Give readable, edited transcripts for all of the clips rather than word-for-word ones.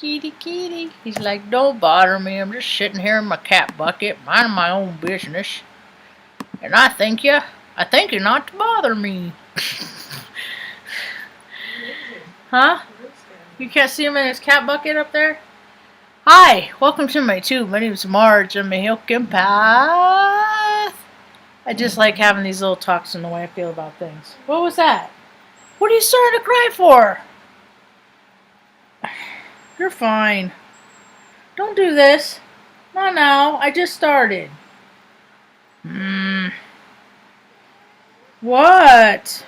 kitty, kitty. He's like, don't bother me. I'm just sitting here in my cat bucket, minding my own business. And I thank you not to bother me. Huh? You can't see him in his cat bucket up there? Hi, welcome to my tube. My name is Marge. I'm a Hilkin Path. I just like having these little talks in the way I feel about things. What was that? What are you starting to cry for? You're fine. Don't do this. Not now. I just started. What?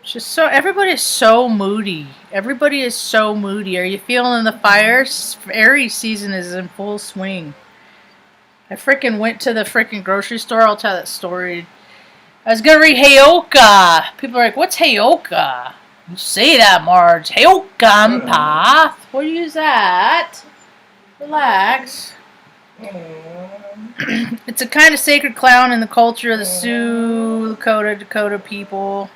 It's just so, everybody's so moody. Everybody is so moody. Are you feeling the fires? Aries season is in full swing. I freaking went to the freaking grocery store. I'll tell that story. I was gonna read Heyoka. People are like, what's Heyoka? You say that, Marge. Heyoka Path. What is that? Relax. It's a kind of sacred clown in the culture of the Sioux, Dakota people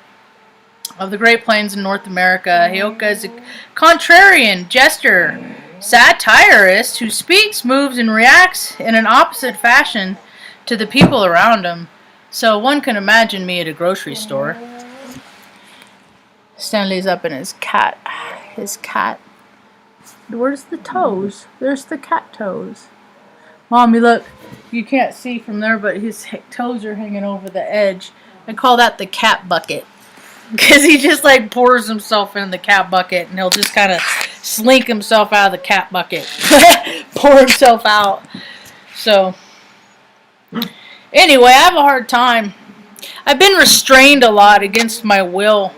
of the Great Plains in North America. Heyoka is a contrarian, jester, satirist who speaks, moves, and reacts in an opposite fashion to the people around him. So one can imagine me at a grocery store. Stanley's up in his cat. Where's the toes? There's the cat toes. Mommy, look. You can't see from there, but his toes are hanging over the edge. I call that the cat bucket. Because he just like pours himself in the cat bucket and he'll just kind of slink himself out of the cat bucket. Pour himself out. So, anyway, I have a hard time. I've been restrained a lot against my will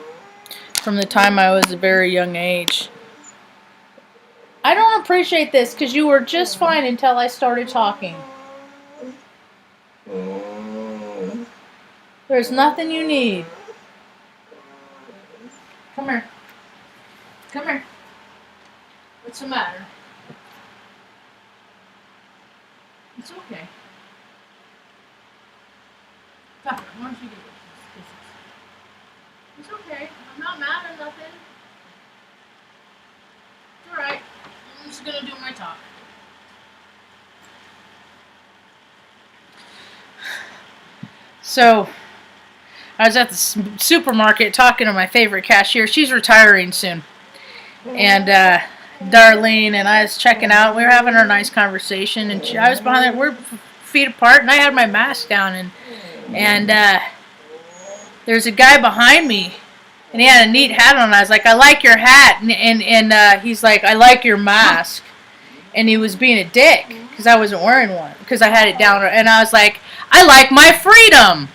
from the time I was a very young age. I don't appreciate this because you were just fine until I started talking. There's nothing you need. Come here. Come here. What's the matter? It's okay. Tucker, why don't you get this? It's okay. I'm not mad or nothing. It's alright. I'm just gonna do my talk. So, I was at the supermarket talking to my favorite cashier. She's retiring soon. And Darlene and I was checking out. We were having a nice conversation. And I was behind her. We're feet apart. And I had my mask down. And there's a guy behind me. And he had a neat hat on. I was like, I like your hat. And he's like, I like your mask. And he was being a dick. Because I wasn't wearing one. Because I had it down. And I was like, I like my freedom.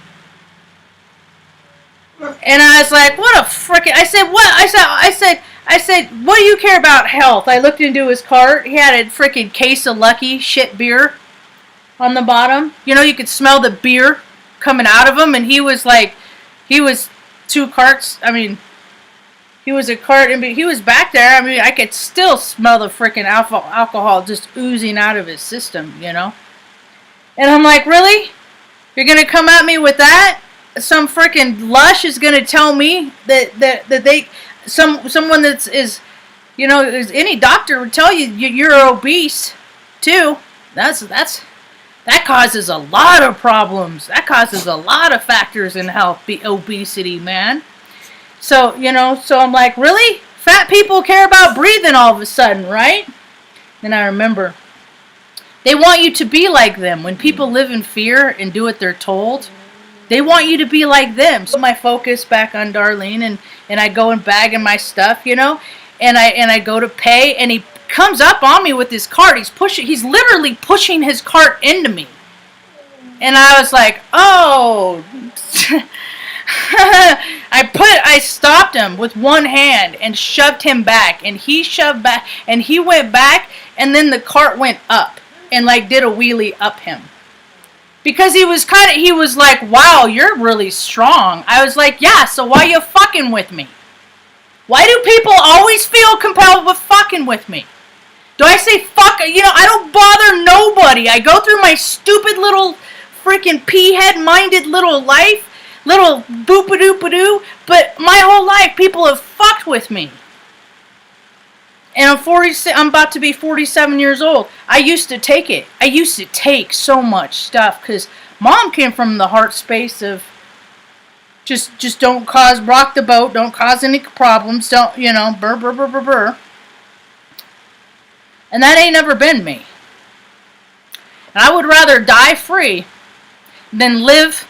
And I was like, what a frickin'... I said, what? I said, what do you care about health? I looked into his cart. He had a frickin' case of Lucky shit beer on the bottom. You know, you could smell the beer coming out of him. And he was like, he was 2 carts. I mean, he was a cart. And he was back there. I mean, I could still smell the frickin' alcohol just oozing out of his system, you know. And I'm like, really? You're going to come at me with that? Some freaking lush is gonna tell me that someone is you know, any doctor would tell you you're obese too. That causes a lot of problems. That causes a lot of factors in health. Obesity, man. So you know, so I'm like, really? Fat people care about breathing all of a sudden, right? And I remember they want you to be like them. When people live in fear and do what they're told, they want you to be like them. So my focus back on Darlene, and I go and bag in my stuff, you know, and I go to pay, and he comes up on me with his cart. He's literally pushing his cart into me. And I was like, oh. I stopped him with one hand and shoved him back, and he shoved back, and he went back, and then the cart went up and like did a wheelie up him. Because he was like, wow, you're really strong. I was like, yeah, so why you fucking with me? Why do people always feel compelled with fucking with me? Do I say fuck? You know, I don't bother nobody. I go through my stupid little freaking pea-head-minded little life, little boop-a-doop-a-doo, but my whole life people have fucked with me. And I'm about to be 47 years old. I used to take it. I used to take so much stuff because Mom came from the heart space of just don't rock the boat, don't cause any problems, don't, burr, burr, burr, burr, burr. And that ain't never been me. And I would rather die free than live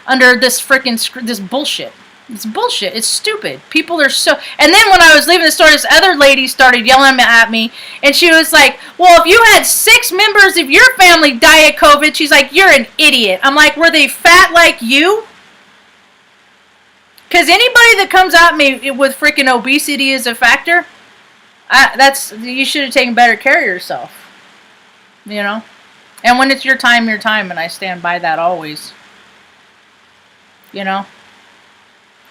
under this this bullshit. It's bullshit. It's stupid. People are so... And then when I was leaving the store, this other lady started yelling at me. And she was like, well, if you had 6 members of your family die of COVID, she's like, you're an idiot. I'm like, were they fat like you? Because anybody that comes at me with freaking obesity as a factor, you should have taken better care of yourself. And when it's your time, and I stand by that always.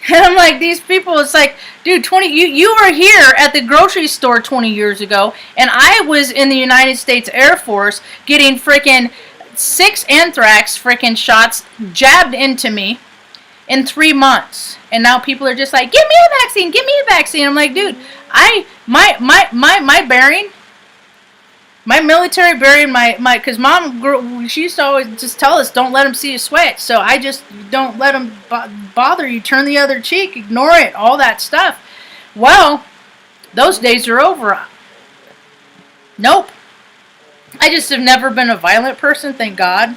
And I'm like, these people, it's like, dude, you were here at the grocery store 20 years ago, and I was in the United States Air Force getting freaking 6 anthrax freaking shots jabbed into me in 3 months. And now people are just like, give me a vaccine, give me a vaccine. I'm like, dude, my bearing, my military bearing, because Mom, she used to always just tell us, don't let them see you sweat. So I just don't let them bother you. Turn the other cheek, ignore it, all that stuff. Well, those days are over. Nope. I just have never been a violent person, thank God.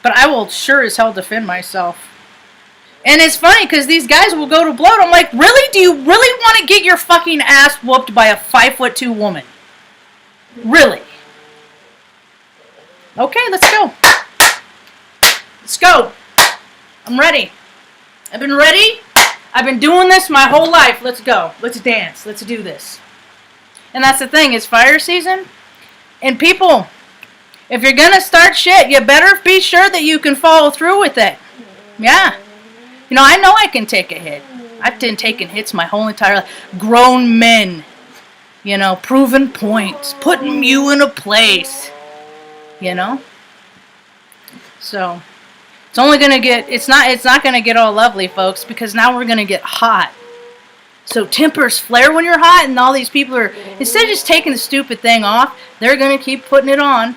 But I will sure as hell defend myself. And it's funny because these guys will go to blow. I'm like, really? Do you really want to get your fucking ass whooped by a 5'2" woman? Really? Okay, let's go. Let's go. I'm ready. I've been ready. I've been doing this my whole life. Let's go. Let's dance. Let's do this. And that's the thing. It's fire season. And people, if you're going to start shit, you better be sure that you can follow through with it. Yeah. I know I can take a hit. I've been taking hits my whole entire life. Grown men. Proven points, putting you in a place, So, it's only going to it's not going to get all lovely, folks, because now we're going to get hot. So tempers flare when you're hot, and all these people are, instead of just taking the stupid thing off, they're going to keep putting it on.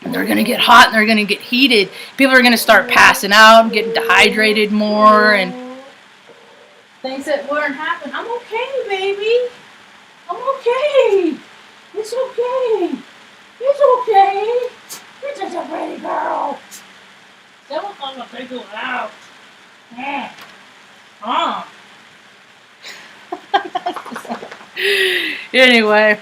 And they're going to get hot, and they're going to get heated. People are going to start passing out, and getting dehydrated more, and things that wouldn't happen. I'm okay, baby. I'm okay. It's okay. It's okay. You're just a pretty girl. Someone's gonna take you out. Yeah. Anyway.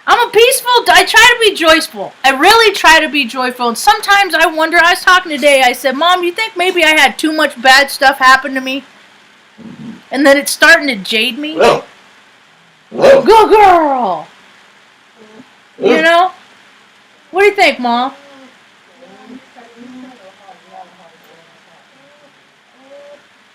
I'm I try to be joyful. I really try to be joyful. And sometimes I wonder, I was talking today, I said, Mom, you think maybe I had too much bad stuff happen to me? And that it's starting to jade me? Whoa. Good girl! What do you think, Mom?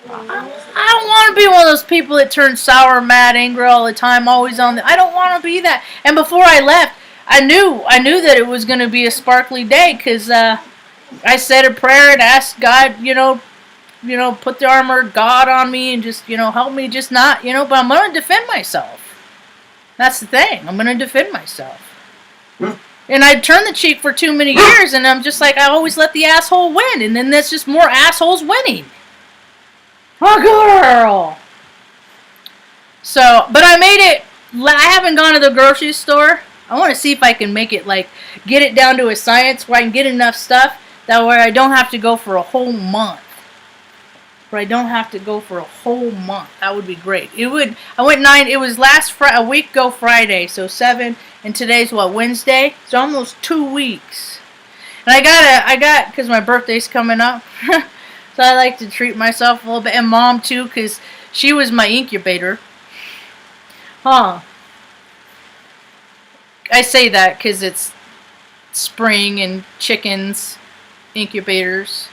I don't want to be one of those people that turn sour, mad, angry all the time, always on I don't want to be that. And before I left, I knew that it was going to be a sparkly day, because I said a prayer and asked God, put the armor of God on me and just, help me just not, but I'm going to defend myself. That's the thing. I'm going to defend myself. And I turned the cheek for too many years, and I'm just like, I always let the asshole win, and then there's just more assholes winning. Oh, girl! So, but I made it. I haven't gone to the grocery store. I want to see if I can make it, get it down to a science where I can get enough stuff that way I don't have to go for a whole month. That would be great. It was a week ago Friday, so 7, and today's Wednesday? It's almost 2 weeks. And I got, because my birthday's coming up, so I like to treat myself a little bit, and Mom too, because she was my incubator. I say that because it's spring and chickens, incubators.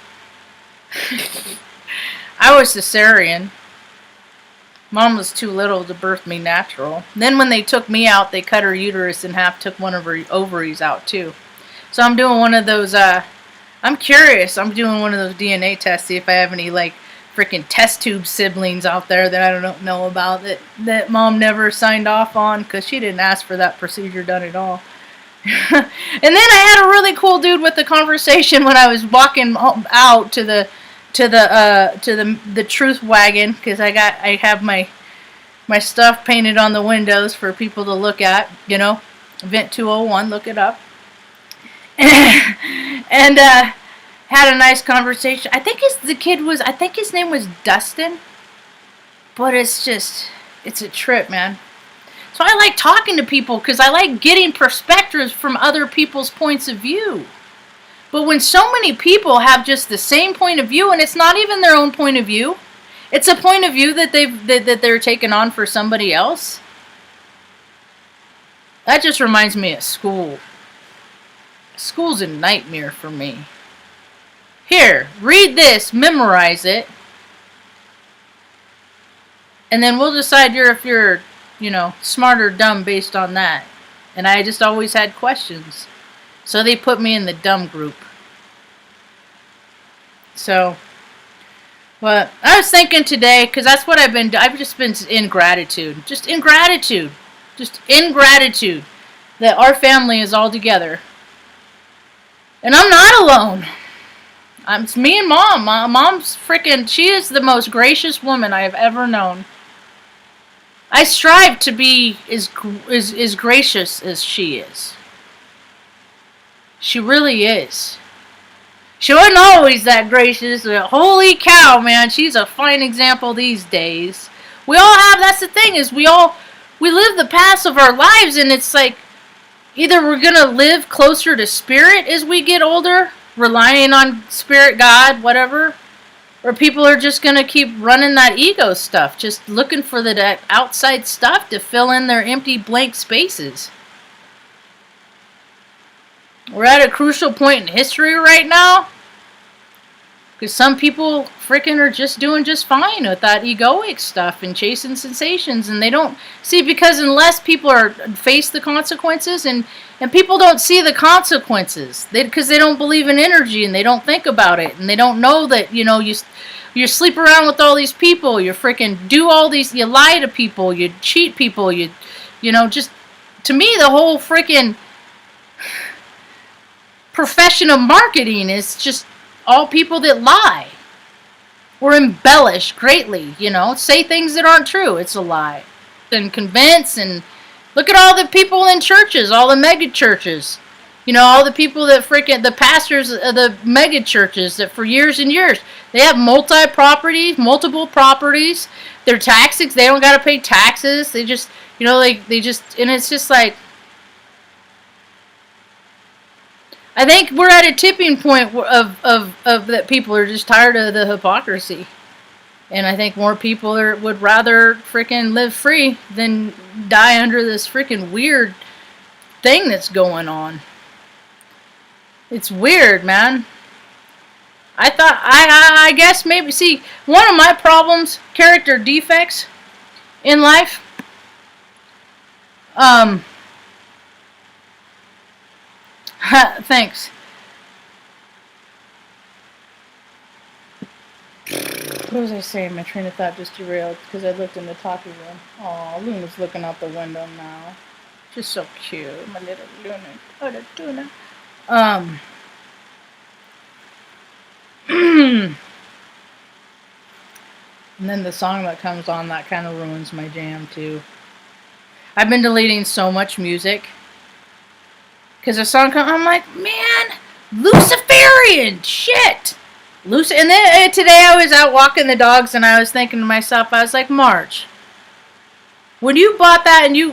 I was cesarean. Mom was too little to birth me natural. Then when they took me out, they cut her uterus in half, took one of her ovaries out too. So I'm doing one of those, I'm curious, I'm doing one of those DNA tests, see if I have any freaking test tube siblings out there that I don't know about that mom never signed off on because she didn't ask for that procedure done at all. And then I had a really cool dude with the conversation when I was walking out to the truth wagon because I have my stuff painted on the windows for people to look at. Vent 201, look it up. And had a nice conversation. I think his name was Dustin. But it's a trip, man. So I like talking to people because I like getting perspectives from other people's points of view. But when so many people have just the same point of view, and it's not even their own point of view, it's a point of view that they're taking on for somebody else. That just reminds me of school. School's a nightmare for me. Here, read this, memorize it, and then we'll decide if you're smart or dumb based on that. And I just always had questions. So they put me in the dumb group. So, but I was thinking today, because that's what I've just been in gratitude. Just in gratitude that our family is all together. And I'm not alone. It's me and Mom. Mom's she is the most gracious woman I have ever known. I strive to be as gracious as she is. She really is. She wasn't always that gracious. Holy cow, man. She's a fine example these days. That's the thing, is we live the paths of our lives, and it's like, either we're going to live closer to spirit as we get older, relying on spirit, God, whatever, or people are just going to keep running that ego stuff, just looking for the outside stuff to fill in their empty blank spaces. We're at a crucial point in history right now, because some people are just doing just fine with that egoic stuff and chasing sensations, and they don't see, because unless people face the consequences, and people don't see the consequences, because they don't believe in energy, and they don't think about it, and they don't know that, you sleep around with all these people, you do all these, you lie to people, you cheat people, just, to me, the whole profession of marketing is just all people that lie or embellish greatly, say things that aren't true. It's a lie. And convince, and look at all the people in churches, all the mega churches, all the people that the pastors of the mega churches that for years and years, they have multiple properties. They're taxes, they don't got to pay taxes. They just, they just, and it's just like, I think we're at a tipping point of that people are just tired of the hypocrisy. And I think more people would rather live free than die under this weird thing that's going on. It's weird, man. I guess maybe, see, one of my problems, character defects in life, thanks. What was I saying? My train of thought just derailed because I looked in the talkie room. Oh, Luna's looking out the window now. She's so cute, my little Luna. Oh, the tuna. And then the song that comes on, that kind of ruins my jam too. I've been deleting so much music. Because the song comes, I'm like, man, Luciferian shit. And then today I was out walking the dogs, and I was thinking to myself, I was like, Marge, when you bought that, and you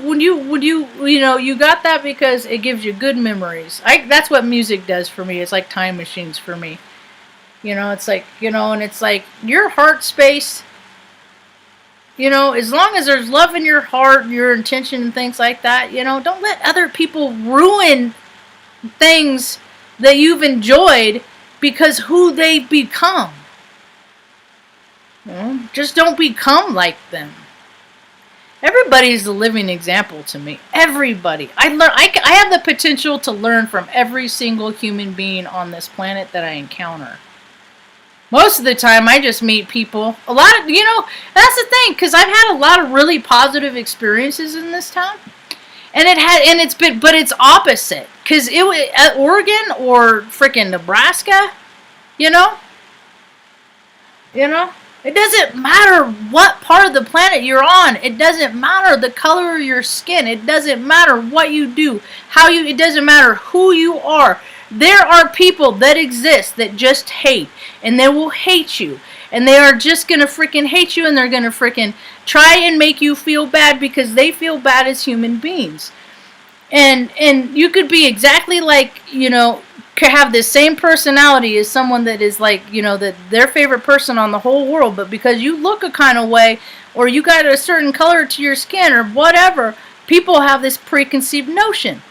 got that because it gives you good memories. That's what music does for me. It's like time machines for me. It's like, and it's like your heart space. As long as there's love in your heart, your intention, and things like that, don't let other people ruin things that you've enjoyed because who they become. Just don't become like them. Everybody's a living example to me. Everybody. I have the potential to learn from every single human being on this planet that I encounter. Most of the time, I just meet people. A lot of, that's the thing, because I've had a lot of really positive experiences in this town. But it's opposite. Because it was at Oregon or freaking Nebraska, you know? It doesn't matter what part of the planet you're on. It doesn't matter the color of your skin. It doesn't matter what you do. It doesn't matter who you are. There are people that exist that just hate. And they will hate you. And they are just going to freaking hate you. And they're going to freaking try and make you feel bad because they feel bad as human beings. And you could be exactly like, have the same personality as someone that is like, that their favorite person on the whole world. But because you look a kind of way or you got a certain color to your skin or whatever, people have this preconceived notion.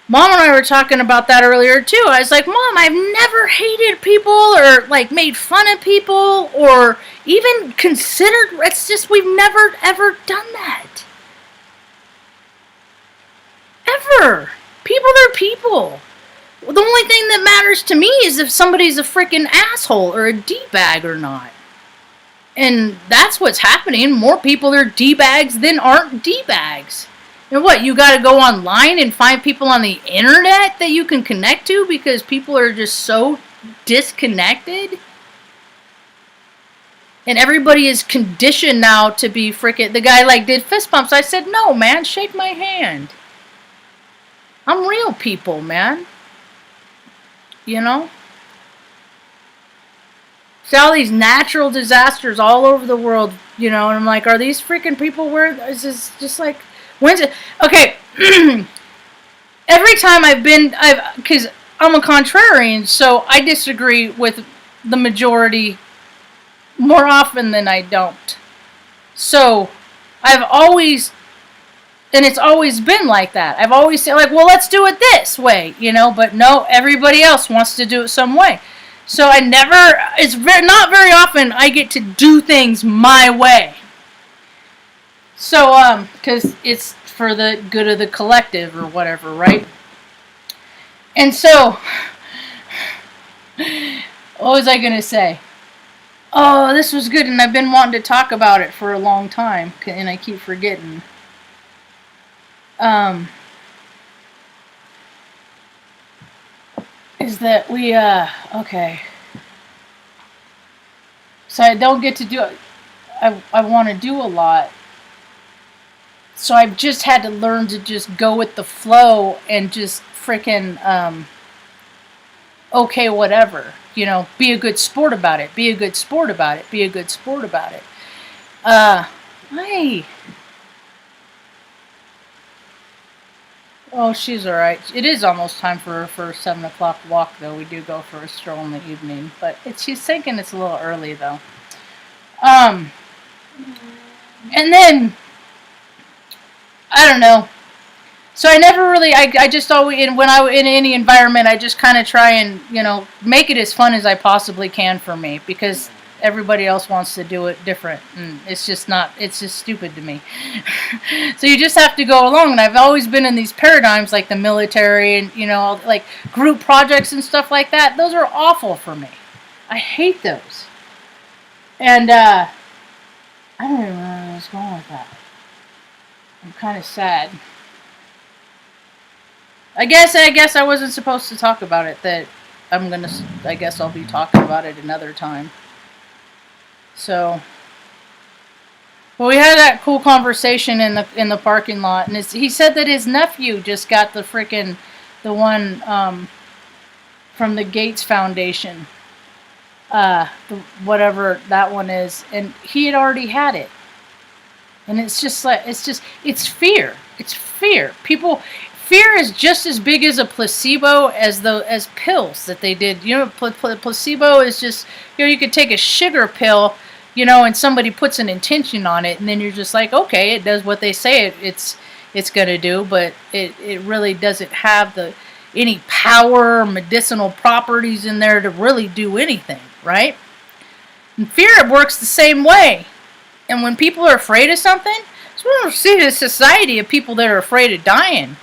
Mom and I were talking about that earlier too. I was like, Mom, I've never hated people or like made fun of people or even considered. It's just we've never ever done that. Ever. People are people. The only thing that matters to me is if somebody's a freaking asshole or a D-bag or not. And that's what's happening. More people are D-bags than aren't D-bags. And what, you gotta go online and find people on the internet that you can connect to because people are just so disconnected? And everybody is conditioned now to be freaking... The guy like did fist bumps. I said, no, man, shake my hand. I'm real people, man. See all these natural disasters all over the world, and I'm like, are these freaking people is this just like... When's it? Okay. Every time because I'm a contrarian, so I disagree with the majority more often than I don't. So I've always, and it's always been like that. I've always said like, well, let's do it this way, but no, everybody else wants to do it some way. So not very often I get to do things my way. So, because it's for the good of the collective or whatever, right? And so, what was I going to say? Oh, this was good, and I've been wanting to talk about it for a long time, and I keep forgetting. Is that we, okay. So I don't get to do it. I want to do a lot. So I've just had to learn to just go with the flow and just freaking, okay, whatever. Be a good sport about it. Be a good sport about it. Be a good sport about it. Hi. Oh, she's alright. It is almost time for her for a 7 o'clock walk, though. We do go for a stroll in the evening. But she's thinking it's a little early, though. And then... I don't know. So I never really, I just always, when I'm in any environment, I just kind of try and, make it as fun as I possibly can for me. Because everybody else wants to do it different. And it's just stupid to me. So you just have to go along. And I've always been in these paradigms like the military and, like group projects and stuff like that. Those are awful for me. I hate those. And, I don't even know where I was going with that. I'm kind of sad. I guess I wasn't supposed to talk about it. I guess I'll be talking about it another time. So, well, we had that cool conversation in the parking lot, and he said that his nephew just got the one from the Gates Foundation, whatever that one is, and he had already had it. And it's just like, it's fear. It's fear. Fear is just as big as a placebo as pills that they did. Placebo is just, you could take a sugar pill, and somebody puts an intention on it, and then you're just like, okay, it does what they say it's going to do, but it really doesn't have any power or medicinal properties in there to really do anything, right? And fear works the same way. And when people are afraid of something, so we don't see a society of people that are afraid of dying.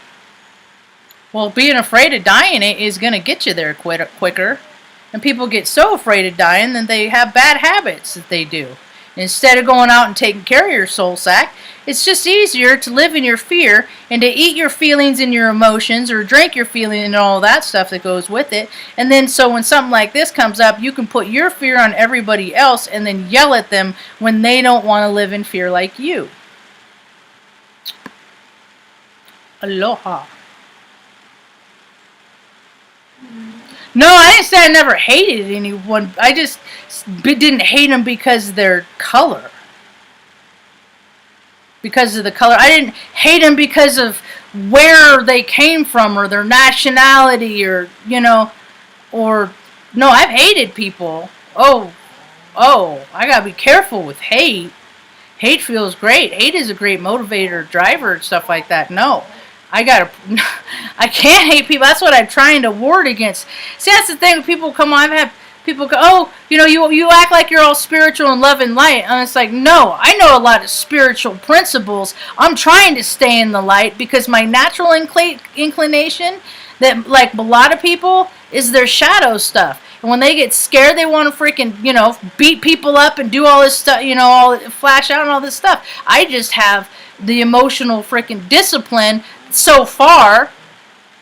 Well, being afraid of dying is going to get you there quicker. And people get so afraid of dying that they have bad habits that they do. Instead of going out and taking care of your soul sack, it's just easier to live in your fear and to eat your feelings and your emotions or drink your feelings and all that stuff that goes with it. And then so when something like this comes up, you can put your fear on everybody else and then yell at them when they don't want to live in fear like you. Aloha. No, I didn't say I never hated anyone. I just didn't hate them because of their color. Because of the color. I didn't hate them because of where they came from or their nationality or, you know, or, no, I've hated people. Oh, I gotta be careful with hate. Hate feels great. Hate is a great motivator, driver, and stuff like that. No. I can't hate people. That's what I'm trying to ward against. See, that's the thing. When people come on, I've had people go, oh, you know, you act like you're all spiritual and love and light. And it's like, no, I know a lot of spiritual principles. I'm trying to stay in the light because my natural inclination, that like a lot of people, is their shadow stuff. And when they get scared, they want to freaking, you know, beat people up and do all this stuff, you know, all flash out and all this stuff. I just have the emotional freaking discipline so far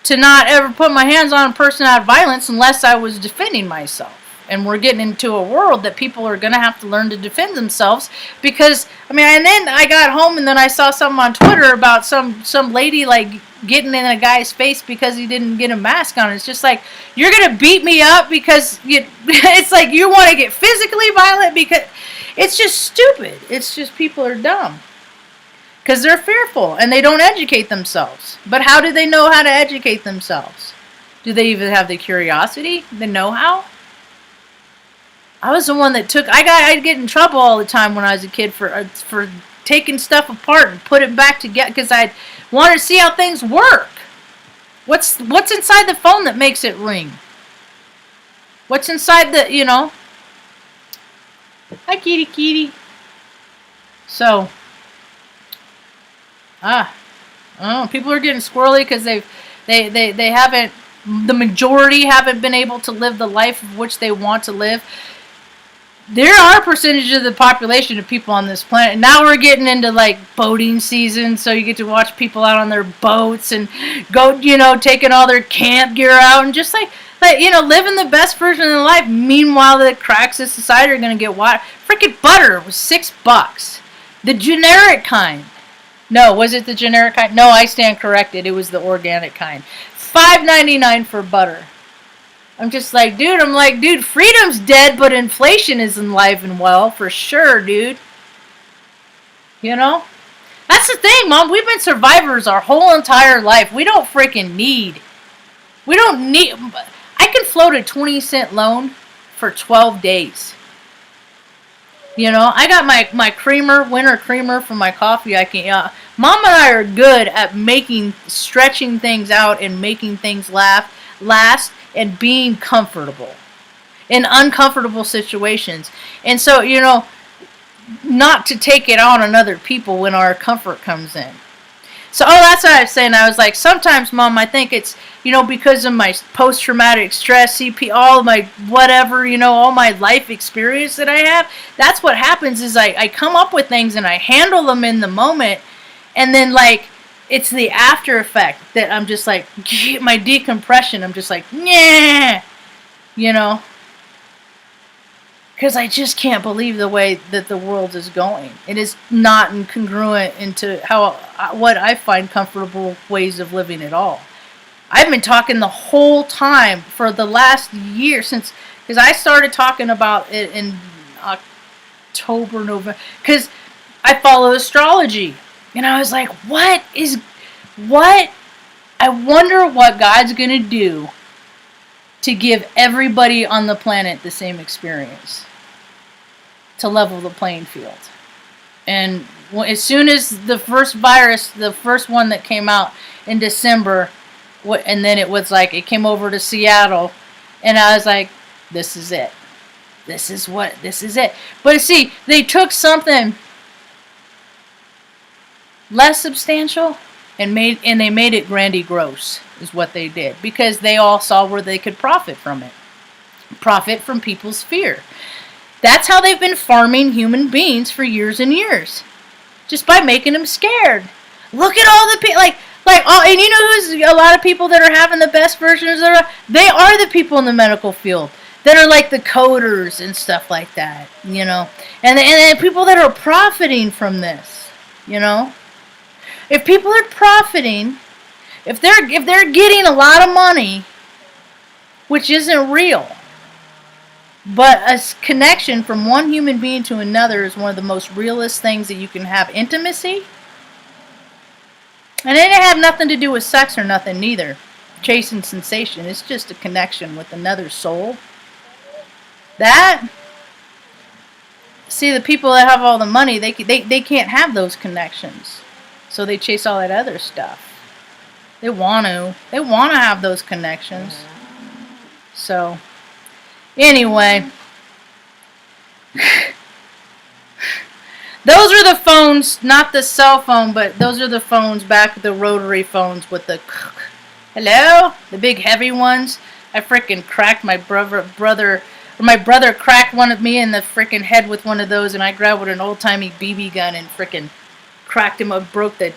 to not ever put my hands on a person out of violence unless I was defending myself. And we're getting into a world that people are going to have to learn to defend themselves because, I mean, and then I got home and then I saw something on Twitter about some lady like getting in a guy's face because he didn't get a mask on. It's just like, you're going to beat me up because it's like you want to get physically violent because it's just stupid. It's just people are dumb. Because they're fearful and they don't educate themselves. But how do they know how to educate themselves? Do they even have the curiosity, the know-how? I was the one that I'd get in trouble all the time when I was a kid for taking stuff apart and put it back together because I wanted to see how things work. What's inside the phone that makes it ring? What's inside the, you know? Hi, kitty. So... people are getting squirrely because they haven't, the majority haven't been able to live the life of which they want to live. There are a percentage of the population of people on this planet. Now we're getting into like boating season, so you get to watch people out on their boats and go, you know, taking all their camp gear out and just like you know, living the best version of their life. Meanwhile, the cracks of society are going to get freaking butter was $6, the generic kind. No, was it the generic kind? No, I stand corrected. It was the organic kind. $5.99 for butter. I'm just like, dude, freedom's dead, but inflation is alive and well, for sure, dude. You know? That's the thing, Mom. We've been survivors our whole entire life. We don't freaking need. I can float a 20-cent loan for 12 days. You know, I got my creamer, winter creamer for my coffee. Mom and I are good at stretching things out and making things last and being comfortable in uncomfortable situations. And so, you know, not to take it out on other people when our comfort comes in. So, that's what I was saying. I was like, sometimes, Mom, I think it's, you know, because of my post-traumatic stress, CP, all my whatever, you know, all my life experience that I have. That's what happens is I come up with things and I handle them in the moment. And then, like, it's the after effect that I'm just like, my decompression, I'm just like, yeah, you know. Because I just can't believe the way that the world is going. It is not incongruent into what I find comfortable ways of living at all. I've been talking the whole time for the last year because I started talking about it in October, November, because I follow astrology. And I was like, I wonder what God's going to do to give everybody on the planet the same experience, to level the playing field. And as soon as the first virus, the first one that came out in December, and then it was like, it came over to Seattle, and I was like, this is it. This is it. But see, they took something less substantial and they made it grandiose, is what they did, because they all saw where they could profit from it. profit from people's fear. That's how they've been farming human beings for years and years. Just by making them scared. Look at all the people, and you know who's a lot of people that are having the best versions of they are the people in the medical field that are like the coders and stuff like that, you know, and people that are profiting from this, you know. If people are profiting, if they're getting a lot of money, which isn't real, but a connection from one human being to another is one of the most realest things that you can have. Intimacy. And it didn't have nothing to do with sex or nothing neither. Chasing sensation. It's just a connection with another soul. That. See, the people that have all the money, they can't have those connections. So they chase all that other stuff. They want to have those connections. So, anyway. Those are the phones, not the cell phone, but those are the phones back, the rotary phones with the hello, the big heavy ones. I freaking cracked my brother cracked one of me in the freaking head with one of those, and I grabbed with an old-timey BB gun and freaking cracked him up, broke the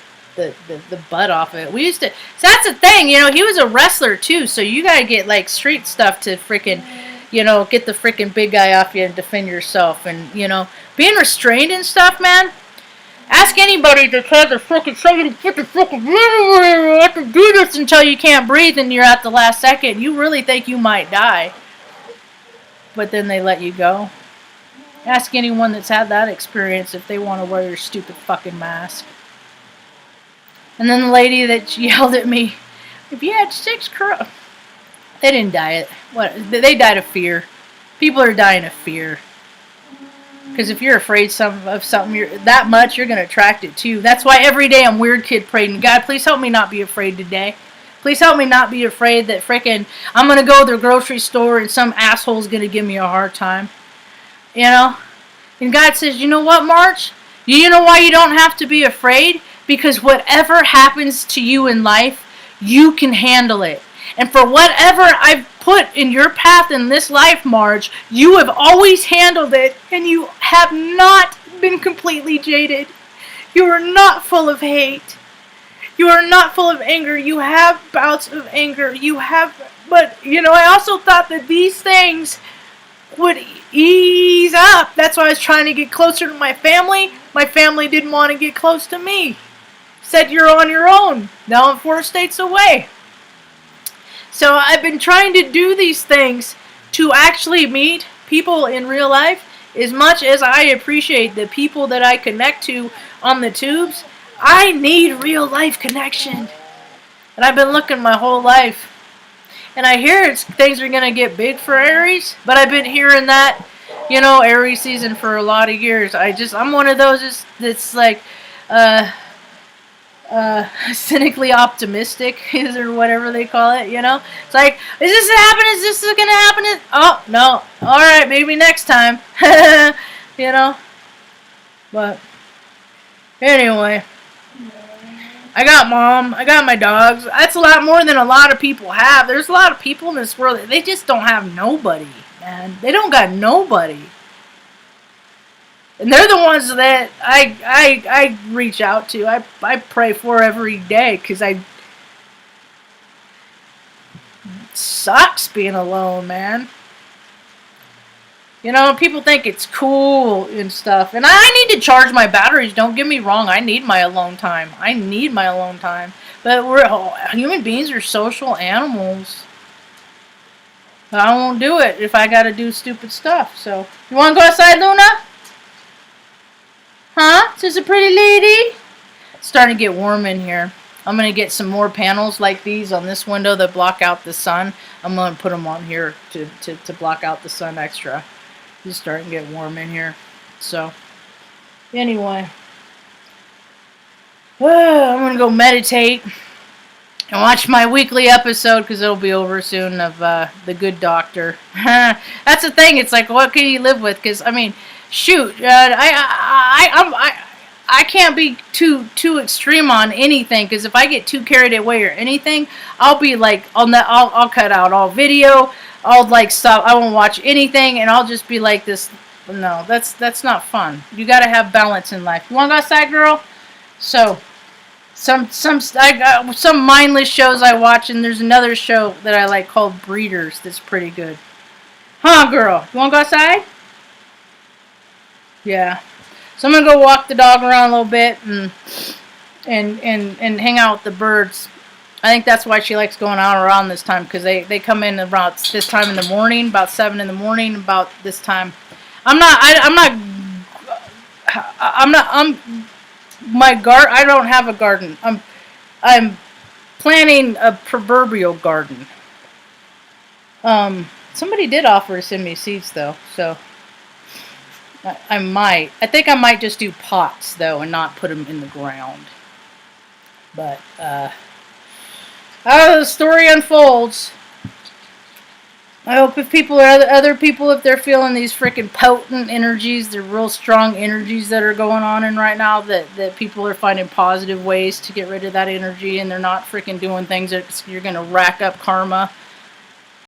butt off of it. We used to, so that's the thing, you know, he was a wrestler too, so you gotta get like street stuff to freaking, you know, get the freaking big guy off you and defend yourself. And, you know, being restrained and stuff, man. Ask anybody to try to freaking say get the freaking I have to do this until you can't breathe and you're at the last second. You really think you might die. But then they let you go. Ask anyone that's had that experience if they want to wear your stupid fucking mask. And then the lady that yelled at me, if you had 6 corona... They didn't die. They died of fear. People are dying of fear. Because if you're afraid of something that much, you're going to attract it too. That's why every day I'm weird kid praying, God, please help me not be afraid today. Please help me not be afraid that freaking I'm going to go to the grocery store and some asshole's going to give me a hard time. You know? And God says, you know what, Marge? You know why you don't have to be afraid? Because whatever happens to you in life, you can handle it. And for whatever I've put in your path in this life, Marge, you have always handled it, and you have not been completely jaded. You are not full of hate. You are not full of anger. You have bouts of anger. But, you know, I also thought that these things would ease up. That's why I was trying to get closer to my family. My family didn't want to get close to me. Said you're on your own. Now I'm 4 states away. So I've been trying to do these things to actually meet people in real life. As much as I appreciate the people that I connect to on the tubes, I need real life connection. And I've been looking my whole life. And I hear things are going to get big for Aries, but I've been hearing that, you know, Aries season for a lot of years. I'm one of those that's like, cynically optimistic, or whatever they call it, you know? It's like, is this happening? Is this going to happen? Oh, no. Alright, maybe next time. You know? But, anyway. I got Mom. I got my dogs. That's a lot more than a lot of people have. There's a lot of people in this world, they just don't have nobody, man. They don't got nobody. And they're the ones that I reach out to. I pray for every day because it sucks being alone, man. You know, people think it's cool and stuff. And I need to charge my batteries. Don't get me wrong. I need my alone time. But human beings are social animals. I won't do it if I got to do stupid stuff. So, you want to go outside, Luna? Huh? Is this a pretty lady? It's starting to get warm in here. I'm going to get some more panels like these on this window that block out the sun. I'm going to put them on here to block out the sun extra. It's starting to get warm in here. So, anyway. I'm going to go meditate and watch my weekly episode because it'll be over soon of The Good Doctor. That's the thing. It's like, what can you live with? Because, I mean, shoot, I can't be too extreme on anything because if I get too carried away or anything, I'll be like, I'll cut out all video. I'll like stop. I won't watch anything, and I'll just be like this. No, that's not fun. You got to have balance in life. You want to go outside, girl? So some mindless shows I watch, and there's another show that I like called Breeders that's pretty good. Huh, girl? You want to go outside? Yeah. So I'm gonna go walk the dog around a little bit and hang out with the birds. I think that's why she likes going out around this time, because they come in about this time in the morning, about 7 in the morning, about this time. I'm I don't have a garden. I'm planting a proverbial garden. Somebody did offer to send me seeds though, so I might. I think I might just do pots though and not put them in the ground. But how the story unfolds. I hope if people are other people, if they're feeling these freaking potent energies, they're real strong energies that are going on in right now, that people are finding positive ways to get rid of that energy, and they're not freaking doing things that you're going to rack up karma